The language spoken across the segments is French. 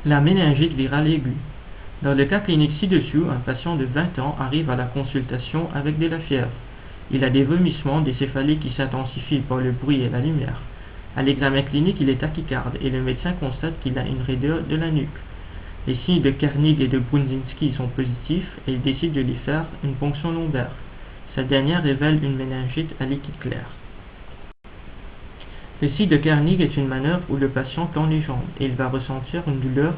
La méningite virale aiguë. Dans le cas clinique ci-dessous, un patient de 20 ans arrive à la consultation avec de la fièvre. Il a des vomissements, des céphalées qui s'intensifient par le bruit et la lumière. À l'examen clinique, il est tachycarde et le médecin constate qu'il a une raideur de la nuque. Les signes de Kernig et de Brudzinski sont positifs et il décide de lui faire une ponction lombaire. Cette dernière révèle une méningite à liquide clair. Le signe de Kernig est une manœuvre où le patient tend les jambes et il va ressentir une douleur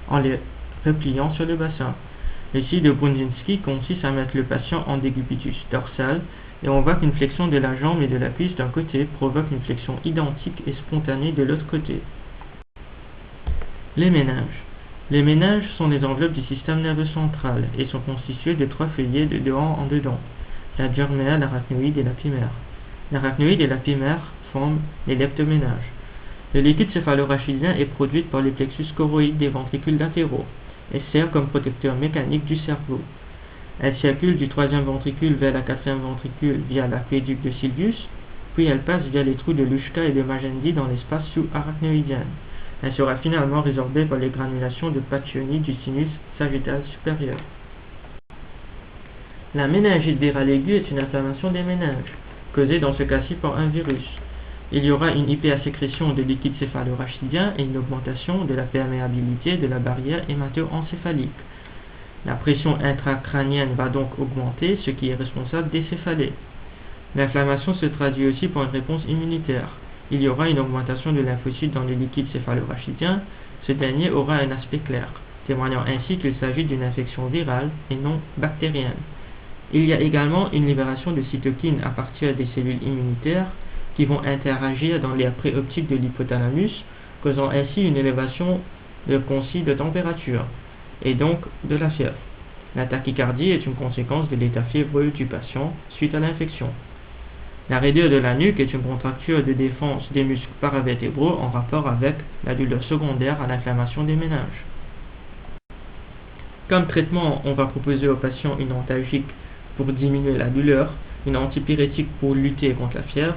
en les repliant sur le bassin. Le signe de Brudzinski consiste à mettre le patient en décubitus dorsal et on voit qu'une flexion de la jambe et de la cuisse d'un côté provoque une flexion identique et spontanée de l'autre côté. Les méninges. Les méninges sont des enveloppes du système nerveux central et sont constituées de 3 feuillets de dedans en dedans, la diurnéa, l'arachnoïde et l'apimère. L'arachnoïde et l'apimère forment les leptoméninges. Le liquide céphalorachidien est produit par le plexus choroïde des ventricules latéraux et sert comme protecteur mécanique du cerveau. Elle circule du 3e ventricule vers la 4e ventricule via l'aqueduc de Sylvius, puis elle passe via les trous de Luschka et de Magendie dans l'espace sous-arachnoïdien. Elle sera finalement résorbée par les granulations de Pacchioni du sinus sagittal supérieur. La méningite virale aiguë est une inflammation des méninges, causée dans ce cas-ci par un virus. Il y aura une hypersécrétion de liquide céphalorachidien et une augmentation de la perméabilité de la barrière hémato-encéphalique. La pression intracrânienne va donc augmenter, ce qui est responsable des céphalées. L'inflammation se traduit aussi par une réponse immunitaire. Il y aura une augmentation de lymphocytes dans le liquide céphalorachidien, ce dernier aura un aspect clair, témoignant ainsi qu'il s'agit d'une infection virale et non bactérienne. Il y a également une libération de cytokines à partir des cellules immunitaires qui vont interagir dans l'aire préoptique de l'hypothalamus, causant ainsi une élévation de concis de température, et donc de la fièvre. La tachycardie est une conséquence de l'état fiévreux du patient suite à l'infection. La raideur de la nuque est une contracture de défense des muscles paravertébraux en rapport avec la douleur secondaire à l'inflammation des méninges. Comme traitement, on va proposer au patient une antalgique pour diminuer la douleur, une antipyrétique pour lutter contre la fièvre,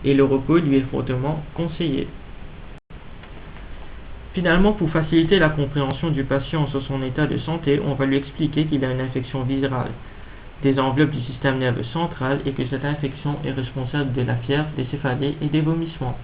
et le repos lui est fortement conseillé. Finalement, pour faciliter la compréhension du patient sur son état de santé, on va lui expliquer qu'il a une infection virale des enveloppes du système nerveux central et que cette infection est responsable de la fièvre, des céphalées et des vomissements.